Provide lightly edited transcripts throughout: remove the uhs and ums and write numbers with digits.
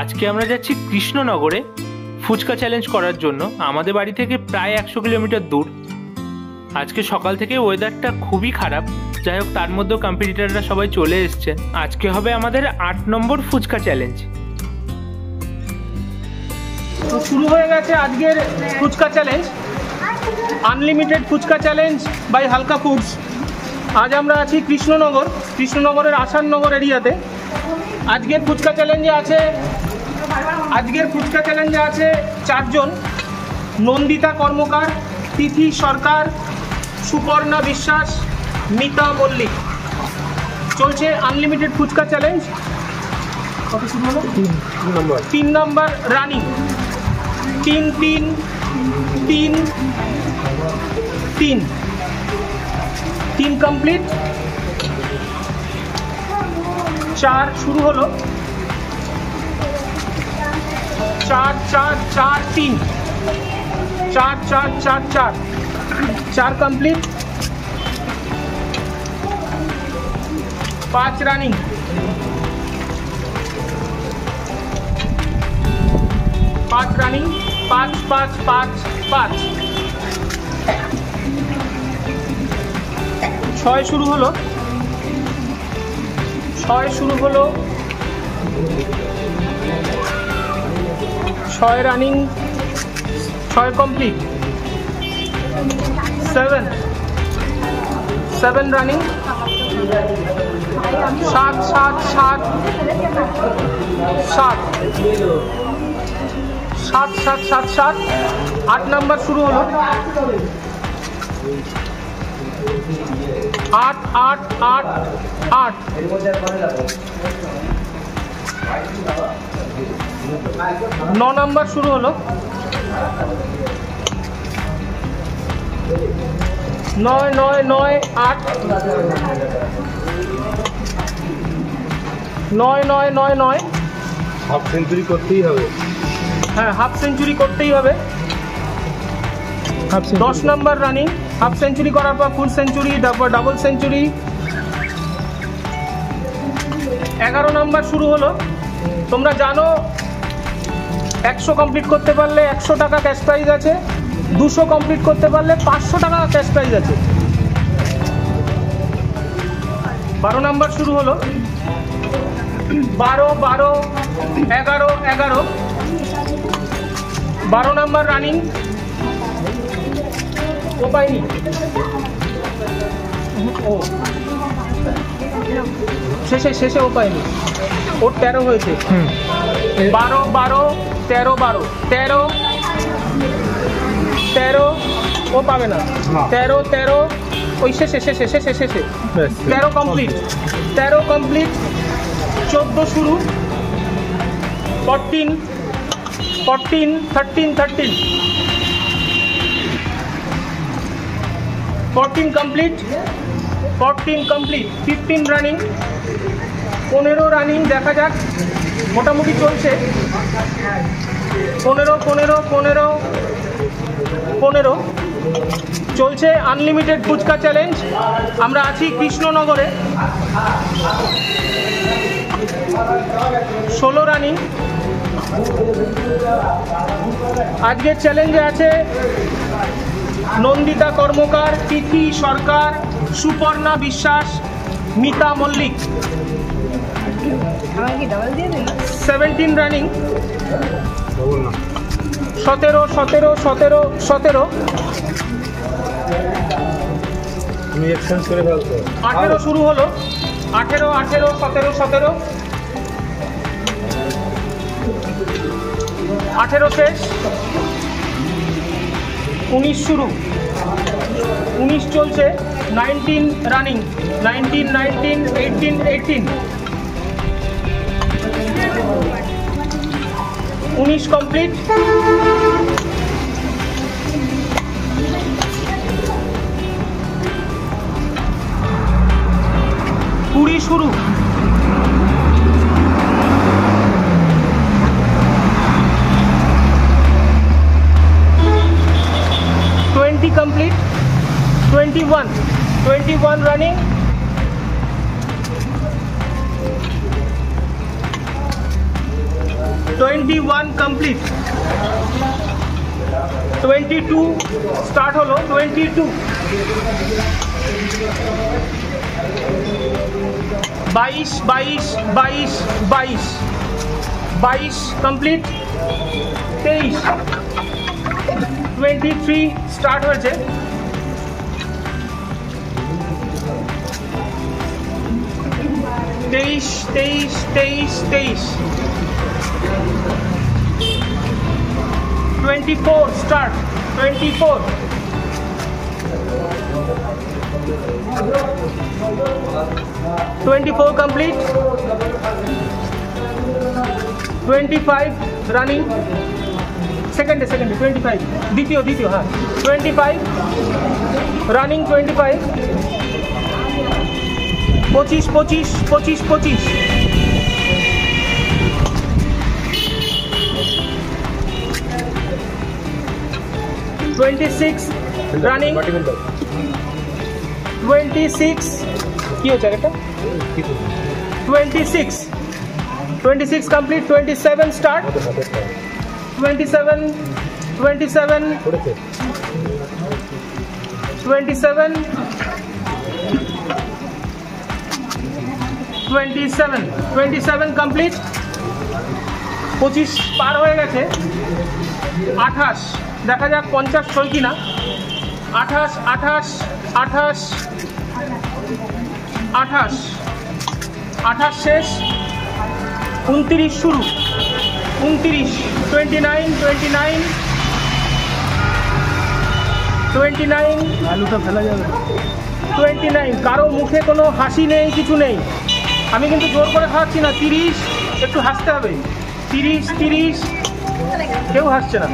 আজকে আমরা যাচ্ছি কৃষ্ণনগরে ফুচকা চ্যালেঞ্জ করার জন্য। আমাদের বাড়ি থেকে প্রায় 100 কিলোমিটার দূর। আজকে সকাল থেকে ওয়েদারটা খুবই খারাপ, যাই হোক তার মধ্যেও কম্পিটিটররা সবাই চলে এসছে। আজকে হবে আমাদের 8 নম্বর ফুচকা চ্যালেঞ্জ। তো শুরু হয়ে গেছে আজকের phuchka challenge, unlimited phuchka challenge by Halka foods. আজ আমরা আছি কৃষ্ণনগরের আসাননগর এরিয়াতে। আজকের ফুচকা চ্যালেঞ্জে আছে 4 জন: নন্দিতা কর্মকার, তিথি সরকার, সুপর্ণা বিশ্বাস, মিতা মল্লিক। চলছে আনলিমিটেড ফুচকা চ্যালেঞ্জ। কত শুরু হলো? 3 নম্বর রানিং। 3 কমপ্লিট। 4 শুরু হলো। 4 4 4 3 4 4 4 4 4 কমপ্লিট। 5 রানিং। 5 রানিং। 5 5 5 5 6 শুরু হলো। 6 রানিং। 6 কমপ্লিট। 7 রানিং। 7 7 7 7 7 7 7 7 8 নম্বর শুরু হলো। 8 8 8 8 9 নম্বর শুরু হলো। 9 9 9 8 9 9 9 9 হাফ সেঞ্চুরি করতেই হবে। হ্যাঁ, হাফ সেঞ্চুরি করতেই হবে। 10 নম্বর রানিং। হাফ সেঞ্চুরি করার পর ফুল সেঞ্চুরি, ডাবল সেঞ্চুরি। 11 নম্বর শুরু হলো। তোমরা জানো 100 কমপ্লিট করতে পারলে 100 টাকা ক্যাশ প্রাইজ আছে, 200 কমপ্লিট করতে পারলে 500 টাকা ক্যাশ প্রাইজ আছে। 12 নম্বর শুরু হলো। 12 12 11 11 12 নম্বর রানিং। ও পাইনি, শেষে ও পাইনি, ওর 13 হয়েছে। 12 12 13 12 13 13 ও পাবে না। 13 13 ওই শেষে 13 কমপ্লিট। 13 কমপ্লিট। 14 শুরু। 14 14 13 13 14 কমপ্লিট। 15 রানিং। 15 রানিং। দেখা যাক, মোটামুটি চলছে। 15 15 15 15 চলছে আনলিমিটেড ফুচকা চ্যালেঞ্জ। আমরা আছি কৃষ্ণনগরে। 16 রানিং। আজকের চ্যালেঞ্জে আছে নন্দিতা কর্মকার, তিথি সরকার, সুপর্ণা বিশ্বাস, মিতা মল্লিক। 17 রানিং। 17 17 17 17 18 শুরু হলো। 18 18 17 17 18 শেষ। 19 শুরু। 19 চলছে। 19 রানিং। 19 19 18 18 19 কমপ্লিট। 20 শুরু। 20 কমপ্লিট। 21 রানিং। 21 21 কমপ্লিট। 22 স্টার্ট হলো। 22 22 22 22 22 22 কমপ্লিট। 23 23 স্টার্ট হয়েছে। তেইশ 24 স্টার্ট। 24 24 কমপ্লিট। 25 রানিং। সেকেন্ডে 25 দ্বিতীয় হ্যাঁ। 25 রানিং। 25 25 25 25 25 26 রানিং। 26 কি হচ্ছে একটা 26 কমপ্লিট। 27 স্টার্ট। 27 27 27 27 কমপ্লিট। 25 পার হয়ে গেছে। 28 দেখা যাক 50 ছয় কিনা। 28 28 28 28 28 শেষ। 29 শুরু। 29 29 29 29 আলুটা ফেলা যাবে 29 কারো মুখে কোনো হাসি নেই, কিছু নেই। আমি কিন্তু জোর করে খাওয়াচ্ছি না। 30 একটু হাসতে হবে। 30 30 কেউ হাসছে না।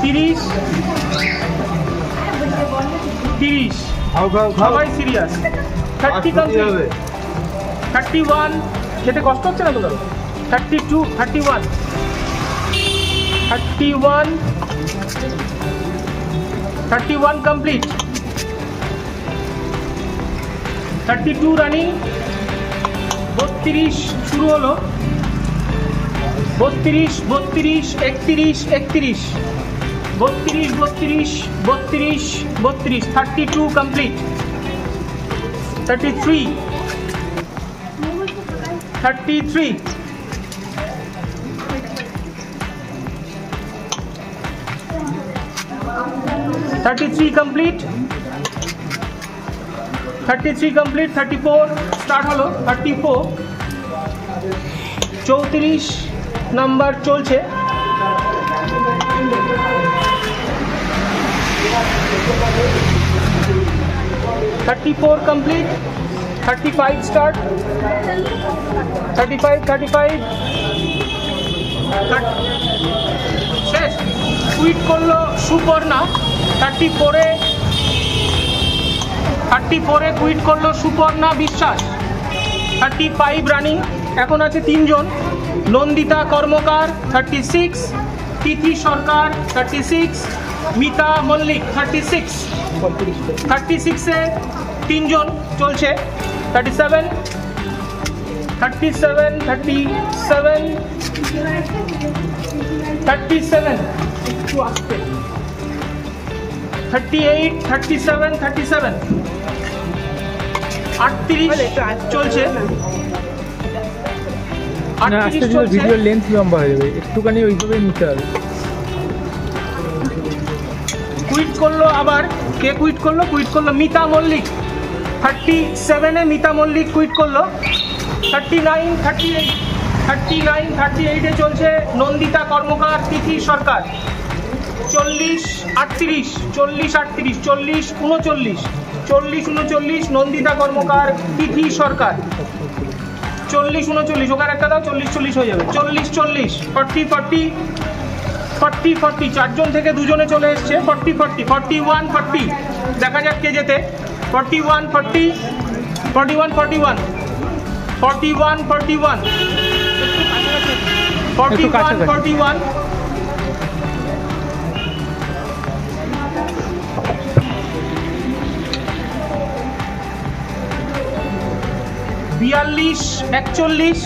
30 30 খাও খাও খাও সবাই সিরিয়াস। 30 কমপ্লিট। 31 খেতে কষ্ট হচ্ছে না তো কারো। 32 31 31 31 কমপ্লিট। 32 রানিং। 32 শুরু হলো। 32 32 31 31 32 32 32 32 32 কমপ্লিট। 33 33 33 কমপ্লিট। 33 কমপ্লিট। 34 স্টার্ট হলো। 34 34 নাম্বার চলছে। 34 কমপ্লিট। 35 স্টার্ট। 35 35 শেষ। কুইট করলো সুপর্ণা। 34 কুইট করলো সুপর্ণা বিশ্বাস। 35 রানিং। এখন আছে তিনজন। নন্দিতা কর্মকার 36, তিথি সরকার 36, মিতা মল্লিক 36। 36-এ তিনজন চলছে। 37 37 37 37 একটু আসতে। 38 37 37 38 চলছে। 38 চলছে। ভিডিও লেন্থ লম্বা হয়ে যাবে, একটুখানি ওইভাবে নিতে হবে। কুইট করলো আবার। কে কুইট করলো? কুইট করলো মিতা মল্লিক। 37-এ মিতা মল্লিক কুইট করলো। 39 38 39 38-এ চলছে নন্দিতা কর্মকার, তিথি সরকার। 40 38 40 38 40 39 40 39 নন্দিতা কর্মকার, তিথি সরকার। 40 39 ওখানে একটা দাও, 40 40 হয়ে যাবে। 40 40 40 40 40 40 চারজন থেকে দুজনে চলে এসছে। 40 40 41 40 দেখা যাক কে যেতে। 41 40 41 41 41 41 41 41 42 41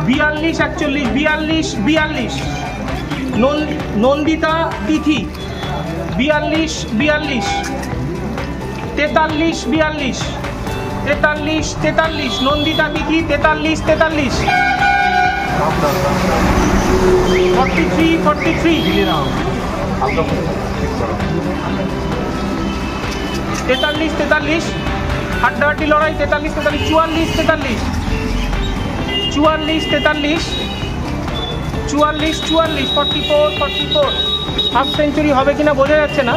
42 41 42 42 নন্দিতা তিথি 42 42 43 42 43 43 নন্দিতা তিথি 43 43 43 43 43 43 হাড্ডাহাড্ডি লড়াই 43 43 44 43 44 44 44 44 44 হাফ সেঞ্চুরি হবে কিনা বোঝা যাচ্ছে না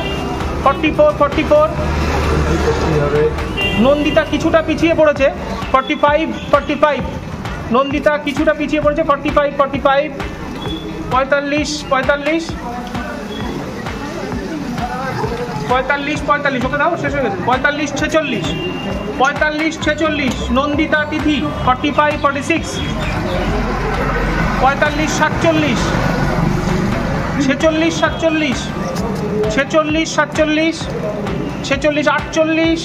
44 44 নন্দিতা কিছুটা পিছিয়ে পড়েছে 45 45 নন্দিতা কিছুটা পিছিয়ে পড়েছে 45 45 45 45 45 45 ওকে দাও শেষ হয়ে গেছে 45 46 45 46 নন্দিতা তিথি 45 46 45 47 46 47 46 47 46 48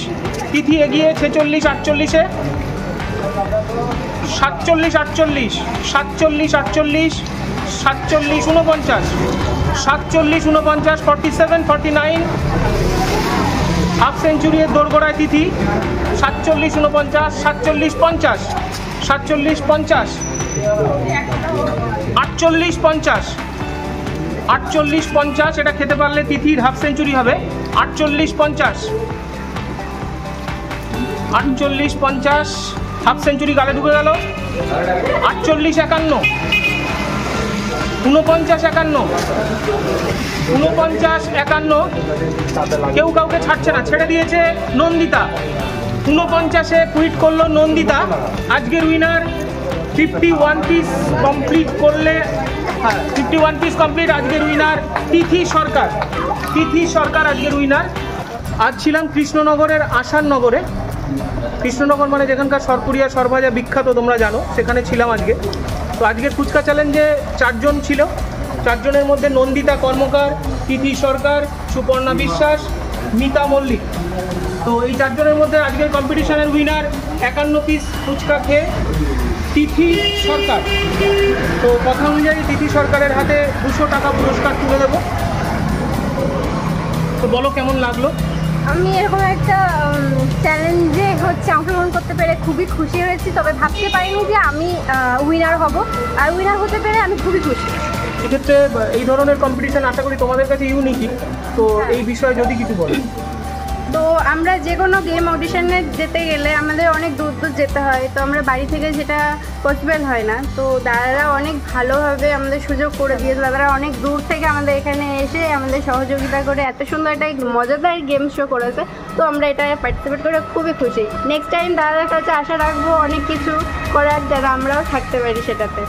তিথি এগিয়ে 46 48 47 48 47 48 47 49 47 49 47 49 হাফ সেঞ্চুরির দোরগোড়ায় তিথি 47 49 47 50 47 50 48 50 48 50 এটা খেতে পারলে তিথির হাফ সেঞ্চুরি হবে 48 50 48 50 হাফ সেঞ্চুরি গালে ঢুকে গেল 48 51 49 51 49 51 কেউ কাউকে ছাড়ছে না ছেড়ে দিয়েছে নন্দিতা 49-এ কুইট করলো নন্দিতা আজকের উইনার 51 পিস কমপ্লিট করলে 51 পিস কমপ্লিট আজকের উইনার তিথি সরকার আজকের উইনার আজ ছিলাম কৃষ্ণনগরের আসাননগরে কৃষ্ণনগর মানে যেখানকার সরপুরিয়া সরভাজা বিখ্যাত তোমরা জানো সেখানে ছিলাম আজকে তো আজকের ফুচকা চ্যালেঞ্জে 4 জন ছিল 4 জনের মধ্যে নন্দিতা কর্মকার তিথি সরকার সুপর্ণা বিশ্বাস মিতা মল্লিক তো এই 4 জনের মধ্যে আজকের কম্পিটিশনের উইনার 51 পিস ফুচকা খেয়ে তিথি সরকার তো কথা অনুযায়ী তিথি সরকারের হাতে 200 টাকা পুরস্কার তুলে দেবো তো বলো কেমন লাগলো আমি এরকম একটা চ্যালেঞ্জে অংশগ্রহণ করতে পেরে খুবই খুশি হয়েছি তবে ভাবতে পারিনি যে আমি উইনার হব আর উইনার হতে পেরে আমি খুবই খুশি এক্ষেত্রে এই ধরনের কম্পিটিশন আশা করি তোমাদের কাছে ইউনিকই তো এই বিষয়ে যদি কিছু বলো তো আমরা যে কোনো গেম অডিশনে যেতে গেলে আমাদের অনেক দূর দূর যেতে হয় তো আমরা বাড়ি থেকে সেটা পসিবল হয় না তো দাদারা অনেক ভালোভাবে আমাদের সুযোগ করে দিয়েছে দাদারা অনেক দূর থেকে আমাদের এখানে এসে আমাদের সহযোগিতা করে এত সুন্দর একটা মজাদার গেম শো করেছে তো আমরা এটা পার্টিসিপেট করে খুবই খুশি নেক্সট টাইম দাদার কাছে আশা রাখবো অনেক কিছু করার যেন আমরাও থাকতে পারি সেটাতে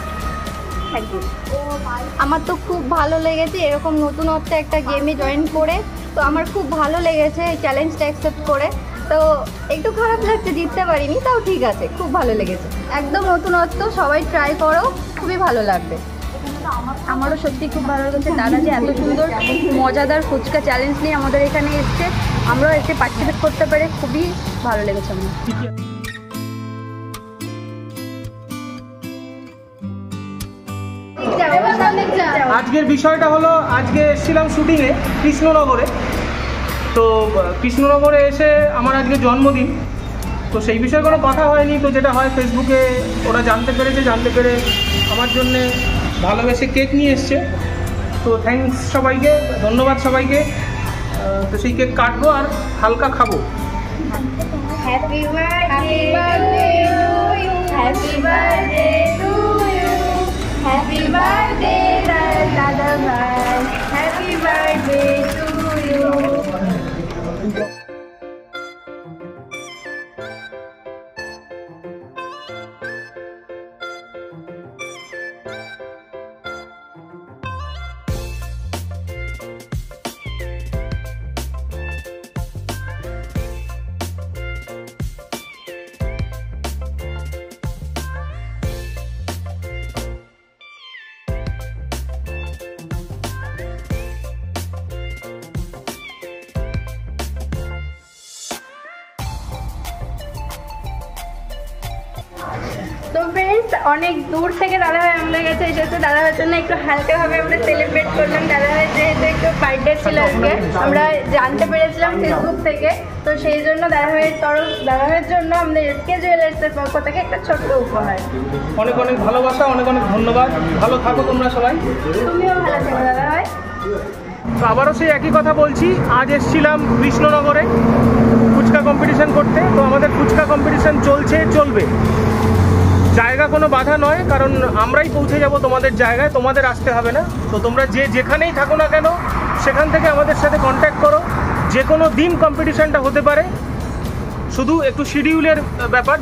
থ্যাংক ইউ আমার তো খুব ভালো লেগেছে এরকম নতুনত্ব একটা গেমে জয়েন করে তো আমার খুব ভালো লেগেছে এই চ্যালেঞ্জটা অ্যাকসেপ্ট করে তো একটু খারাপ লাগছে জিততে পারিনি তাও ঠিক আছে খুব ভালো লেগেছে একদম নতুনত্ব সবাই ট্রাই করো খুবই ভালো লাগবে আমারও সত্যি খুব ভালো লেগেছে দাদা যে এত সুন্দর মজাদার ফুচকা চ্যালেঞ্জ নিয়ে আমাদের এখানে এসছে আমরাও এসে পার্টিসিপেট করতে পেরে খুবই ভালো লেগেছে আমার আজকের বিষয়টা হলো আজকে এসেছিলাম শুটিংয়ে কৃষ্ণনগরে তো কৃষ্ণনগরে এসে আমার আজকে জন্মদিন তো সেই বিষয়ে কোনো কথা হয়নি তো যেটা হয় ফেসবুকে ওরা জানতে পেরে আমার জন্যে ভালোবেসে কেক নিয়ে এসছে তো থ্যাঙ্কস সবাইকে ধন্যবাদ সবাইকে তো সেই কেক কাটবো আর হালকা খাবো happy birthday happy birthday to you happy birthday দাদা ভাই হ্যাপি বার্থডে টু ইউ তো ফ্রেন্ডস অনেক দূর থেকে দাদাভাই আমাদের কাছে এসেছে। দাদাভাইয়ের জন্য একটু হালকাভাবে আমরা সেলিব্রেট করলাম। দাদাভাই যেহেতু একটু বার্থডে ছিল আজকে, আমরা জানতে পেরেছিলাম ফেসবুক থেকে, তো সেই জন্য দাদাভাইয়ের জন্য আমাদের এসকে জুয়েলার্সের পক্ষ থেকে একটা ছোট্ট উপহার। অনেক অনেক ভালোবাসা, অনেক অনেক ধন্যবাদ। ভালো থাকো তোমরা সবাই। তুমিও ভালো থেকো দাদাভাই। তো আবারও সেই একই কথা বলছি, আজ এসেছিলাম কৃষ্ণনগরে ফুচকা কম্পিটিশন করতে। তো আমাদের ফুচকা কম্পিটিশন চলবে, জায়গা কোনো বাধা নয়, কারণ আমরাই পৌঁছে যাব তোমাদের জায়গায়, তোমাদের আসতে হবে না। তো তোমরা যেখানেই থাকো না কেন সেখান থেকে আমাদের সাথে কন্ট্যাক্ট করো। যে কোনো দিন কম্পিটিশনটা হতে পারে, শুধু একটু শিডিউলের ব্যাপার,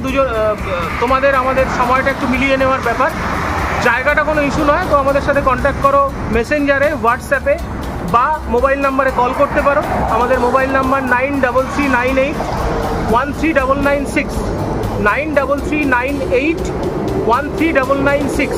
তোমাদের আমাদের সময়টা একটু মিলিয়ে নেওয়ার ব্যাপার। জায়গাটা কোনো ইস্যু নয়। তো আমাদের সাথে কন্ট্যাক্ট করো মেসেঞ্জারে, হোয়াটসঅ্যাপে বা মোবাইল নাম্বারে কল করতে পারো। আমাদের মোবাইল নাম্বার 9339813996, 9339813996।